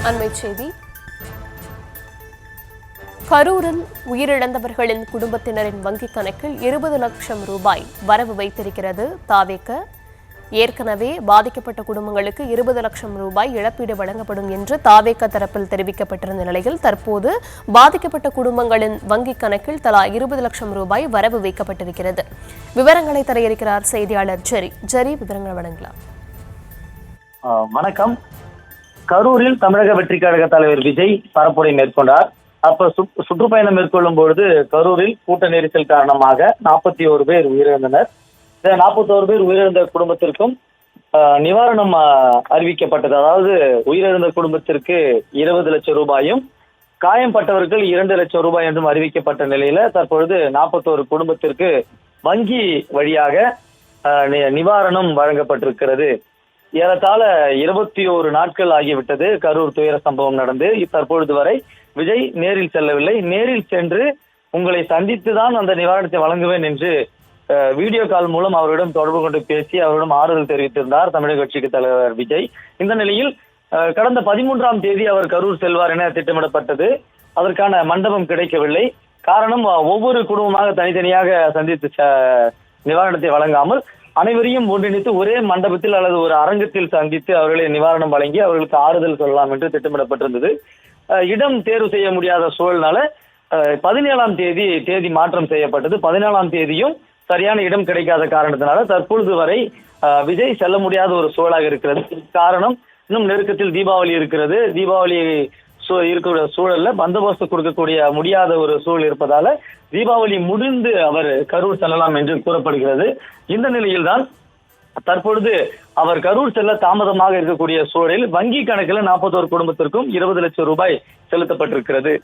அண்மைச் செய்தி. கரூரில் உயிரிழந்தவர்களின் குடும்பத்தினரின் வங்கிக் கணக்கில் 20 லட்சம் ரூபாய் வரவு வைத்திருக்கிறது தாவேக. ஏற்கனவே பாதிக்கப்பட்ட குடும்பங்களுக்கு 20 லட்சம் ரூபாய் இழப்பீடு வழங்கப்படும் என்று தாவேக தரப்பில் தெரிவிக்கப்பட்டிருந்த நிலையில் தற்போது பாதிக்கப்பட்ட குடும்பங்களின் வங்கிக் கணக்கில் தலா 20 லட்சம் ரூபாய் வரவு வைக்கப்பட்டிருக்கிறது. விவரங்களை தர இருக்கிறார் செய்தியாளர் ஜெரி. விவரங்கள் வழங்கலாம். வணக்கம். கரூரில் தமிழக வெற்றி கழக தலைவர் விஜய் பரப்புரை மேற்கொண்டார். அப்ப சுற்றுப்பயணம் மேற்கொள்ளும் பொழுது கரூரில் கூட்ட நெரிசல் காரணமாக 41 பேர் உயிரிழந்தனர். இந்த 41 பேர் உயிரிழந்த குடும்பத்திற்கும் நிவாரணம் அறிவிக்கப்பட்டது. அதாவது உயிரிழந்த குடும்பத்திற்கு 20 லட்சம் ரூபாயும் காயம்பட்டவர்கள் 2 லட்சம் ரூபாய் என்றும் அறிவிக்கப்பட்ட நிலையில தற்பொழுது 41 குடும்பத்திற்கு வங்கி வழியாக நிவாரணம் வழங்கப்பட்டிருக்கிறது. ஏறத்தாழ 21 நாட்கள் ஆகிவிட்டது கரூர் துயர சம்பவம் நடந்து. தற்பொழுது வரை விஜய் நேரில் செல்லவில்லை. நேரில் சென்று உங்களை சந்தித்துதான் அந்த நிவாரணத்தை வழங்குவேன் என்று வீடியோ கால் மூலம் அவரிடம் தொடர்பு கொண்டு பேசி அவரிடம் ஆறுதல் தெரிவித்திருந்தார் தமிழக கட்சிக்கு தலைவர் விஜய். இந்த நிலையில் கடந்த 13ஆம் தேதி அவர் கரூர் செல்வார் என திட்டமிடப்பட்டது. அதற்கான மண்டபம் கிடைக்கவில்லை. காரணம், ஒவ்வொரு குடும்பமாக தனித்தனியாக சந்தித்து நிவாரணத்தை வழங்காமல் அனைவரையும் ஒன்றிணைத்து ஒரே மண்டபத்தில் அல்லது ஒரு அரங்கத்தில் சந்தித்து அவர்களை நிவாரணம் வழங்கி அவர்களுக்கு ஆறுதல் சொல்லலாம் என்று திட்டமிடப்பட்டிருந்தது. இடம் தேர்வு செய்ய முடியாத சூழல்னால 17ஆம் தேதி மாற்றம் செய்யப்பட்டது. 17ஆம் தேதியும் சரியான இடம் கிடைக்காத காரணத்தினால தற்பொழுது வரை விஜய் செல்ல முடியாத ஒரு சூழலாக இருக்கிறது. காரணம், இன்னும் நெருக்கத்தில் தீபாவளி இருக்கிறது. தீபாவளி இருக்கிற சூழல்ல பந்தோபஸ்து கொடுக்கக்கூடிய முடியாத ஒரு சூழல் இருப்பதால தீபாவளி முடிந்து அவர் கரூர் செல்லலாம் என்று கூறப்படுகிறது. இந்த நிலையில் தான் தற்பொழுது அவர் கரூர் செல்ல தாமதமாக இருக்கக்கூடிய சூழலில் வங்கி கணக்கில் 41 குடும்பத்திற்கும் 20 லட்சம் ரூபாய் செலுத்தப்பட்டிருக்கிறது.